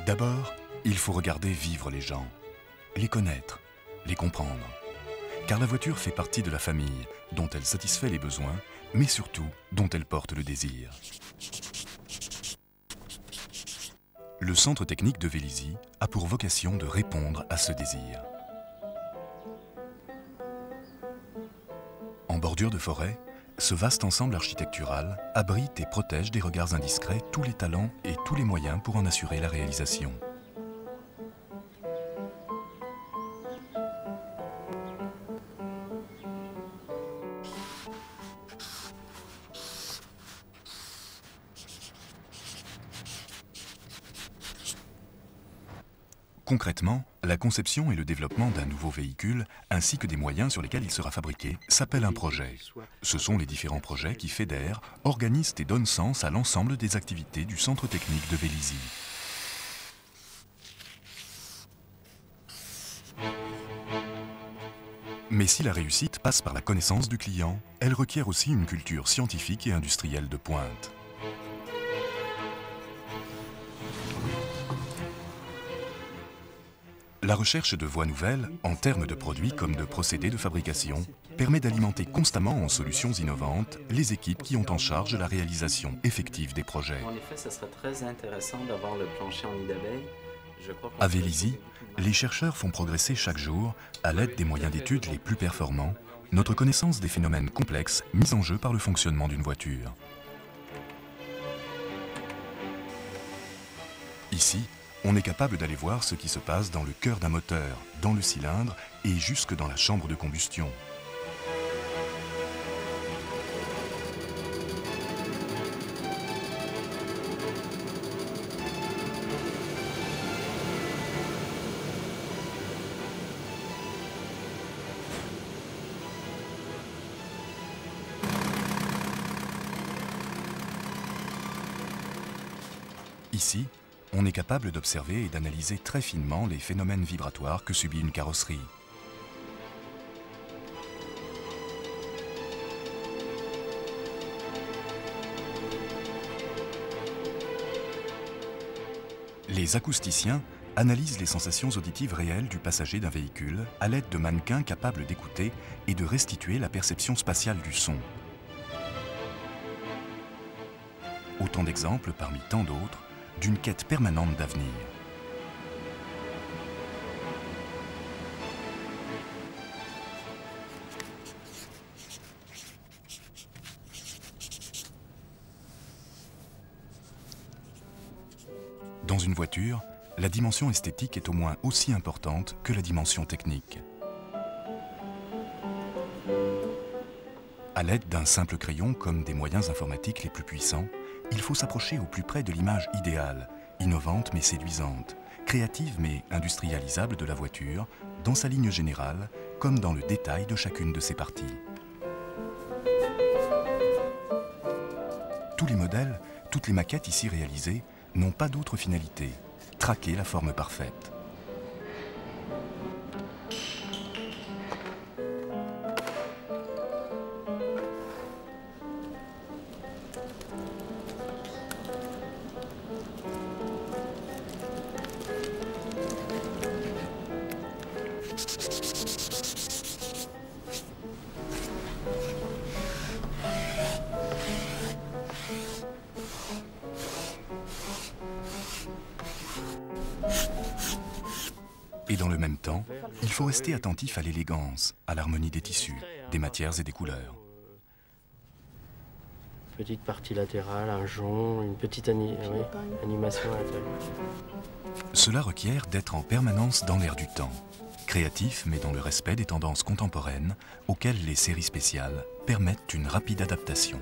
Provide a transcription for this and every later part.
D'abord, il faut regarder vivre les gens, les connaître, les comprendre. Car la voiture fait partie de la famille, dont elle satisfait les besoins, mais surtout dont elle porte le désir. Le centre technique de Vélizy a pour vocation de répondre à ce désir. En bordure de forêt, ce vaste ensemble architectural abrite et protège des regards indiscrets tous les talents et tous les moyens pour en assurer la réalisation. Concrètement, la conception et le développement d'un nouveau véhicule, ainsi que des moyens sur lesquels il sera fabriqué, s'appelle un projet. Ce sont les différents projets qui fédèrent, organisent et donnent sens à l'ensemble des activités du centre technique de Vélizy. Mais si la réussite passe par la connaissance du client, elle requiert aussi une culture scientifique et industrielle de pointe. La recherche de voies nouvelles, en termes de produits comme de procédés de fabrication, permet d'alimenter constamment en solutions innovantes les équipes qui ont en charge la réalisation effective des projets. En effet, ça serait très intéressant d'avoir le plancher en nid d'abeille. À Vélizy, les chercheurs font progresser chaque jour, à l'aide des moyens d'étude les plus performants, notre connaissance des phénomènes complexes mis en jeu par le fonctionnement d'une voiture. Ici, on est capable d'aller voir ce qui se passe dans le cœur d'un moteur, dans le cylindre et jusque dans la chambre de combustion. Ici, on est capable d'observer et d'analyser très finement les phénomènes vibratoires que subit une carrosserie. Les acousticiens analysent les sensations auditives réelles du passager d'un véhicule à l'aide de mannequins capables d'écouter et de restituer la perception spatiale du son. Autant d'exemples, parmi tant d'autres, d'une quête permanente d'avenir. Dans une voiture, la dimension esthétique est au moins aussi importante que la dimension technique. À l'aide d'un simple crayon comme des moyens informatiques les plus puissants, il faut s'approcher au plus près de l'image idéale, innovante mais séduisante, créative mais industrialisable de la voiture, dans sa ligne générale, comme dans le détail de chacune de ses parties. Tous les modèles, toutes les maquettes ici réalisées, n'ont pas d'autre finalité, traquer la forme parfaite. Et dans le même temps, il faut rester attentif à l'élégance, à l'harmonie des tissus, des matières et des couleurs. Petite partie latérale, un jonc, une petite animation à l'intérieur. Cela requiert d'être en permanence dans l'air du temps, créatif mais dans le respect des tendances contemporaines auxquelles les séries spéciales permettent une rapide adaptation.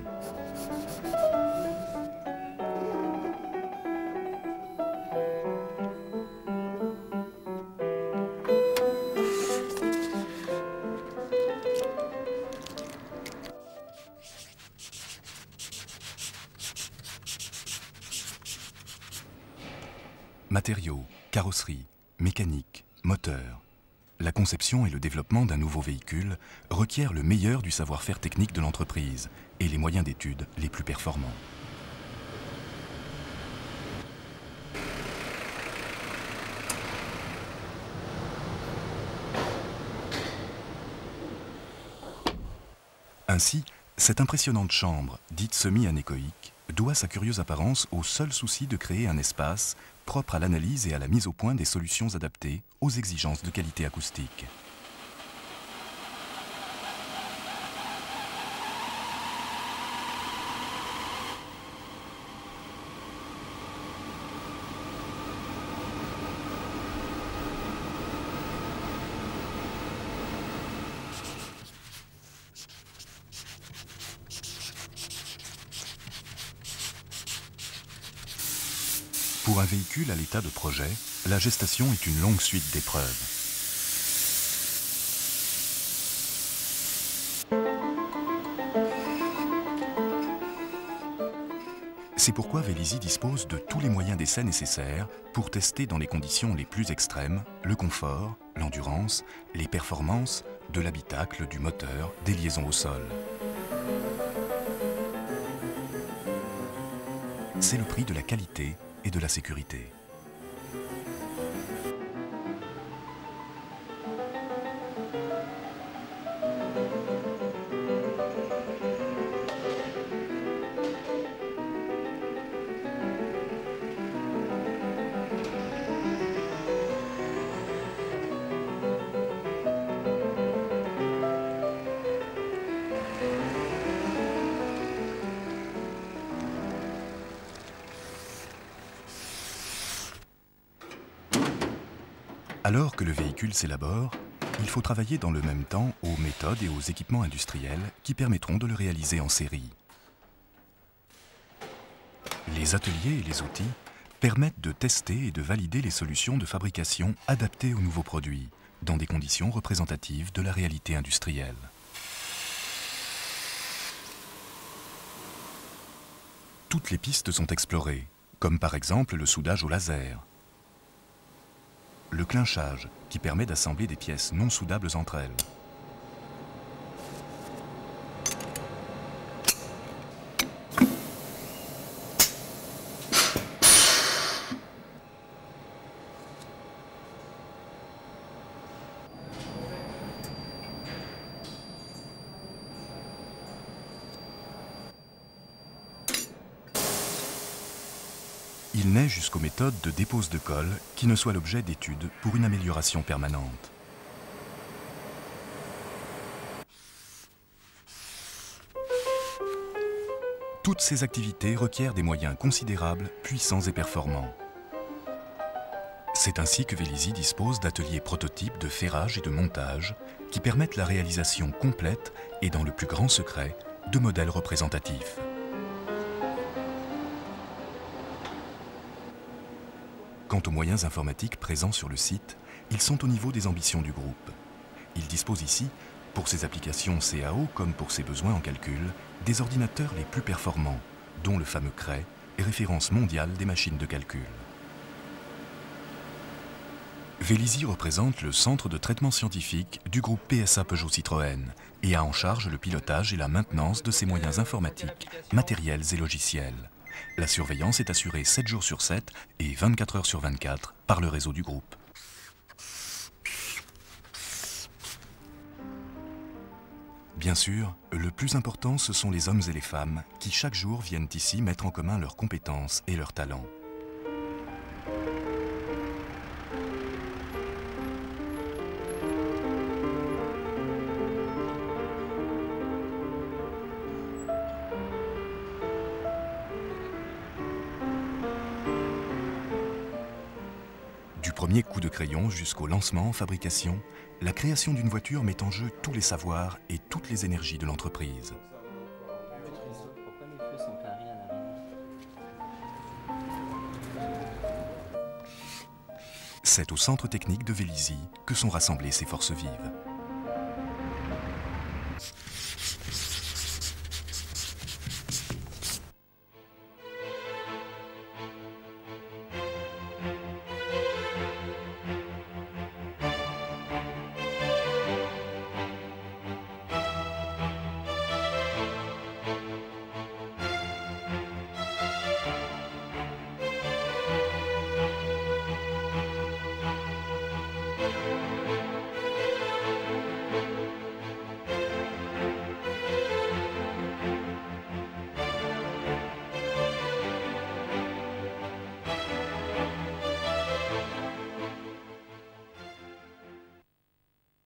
Matériaux, carrosserie, mécanique, moteur. la conception et le développement d'un nouveau véhicule requièrent le meilleur du savoir-faire technique de l'entreprise et les moyens d'étude les plus performants. Ainsi, cette impressionnante chambre, dite semi-anéchoïque, doit sa curieuse apparence au seul souci de créer un espace propre à l'analyse et à la mise au point des solutions adaptées aux exigences de qualité acoustique. Pour un véhicule à l'état de projet, la gestation est une longue suite d'épreuves. C'est pourquoi Vélizy dispose de tous les moyens d'essai nécessaires pour tester dans les conditions les plus extrêmes le confort, l'endurance, les performances de l'habitacle, du moteur, des liaisons au sol. C'est le prix de la qualité et de la sécurité. Alors que le véhicule s'élabore, il faut travailler dans le même temps aux méthodes et aux équipements industriels qui permettront de le réaliser en série. Les ateliers et les outils permettent de tester et de valider les solutions de fabrication adaptées aux nouveaux produits, dans des conditions représentatives de la réalité industrielle. Toutes les pistes sont explorées, comme par exemple le soudage au laser, le clinchage, qui permet d'assembler des pièces non soudables entre elles. Il naît jusqu'aux méthodes de dépose de colle qui ne soient l'objet d'études pour une amélioration permanente. Toutes ces activités requièrent des moyens considérables, puissants et performants. C'est ainsi que Vélizy dispose d'ateliers prototypes de ferrage et de montage qui permettent la réalisation complète et dans le plus grand secret de modèles représentatifs. Quant aux moyens informatiques présents sur le site, ils sont au niveau des ambitions du groupe. Il dispose ici, pour ses applications CAO comme pour ses besoins en calcul, des ordinateurs les plus performants, dont le fameux Cray, référence mondiale des machines de calcul. Vélizy représente le centre de traitement scientifique du groupe PSA Peugeot Citroën et a en charge le pilotage et la maintenance de ses moyens informatiques, matériels et logiciels. La surveillance est assurée 7 jours sur 7 et 24 heures sur 24 par le réseau du groupe. Bien sûr, le plus important, ce sont les hommes et les femmes qui chaque jour viennent ici mettre en commun leurs compétences et leurs talents. Du premier coup de crayon jusqu'au lancement en fabrication, la création d'une voiture met en jeu tous les savoirs et toutes les énergies de l'entreprise. C'est au centre technique de Vélizy que sont rassemblées ces forces vives.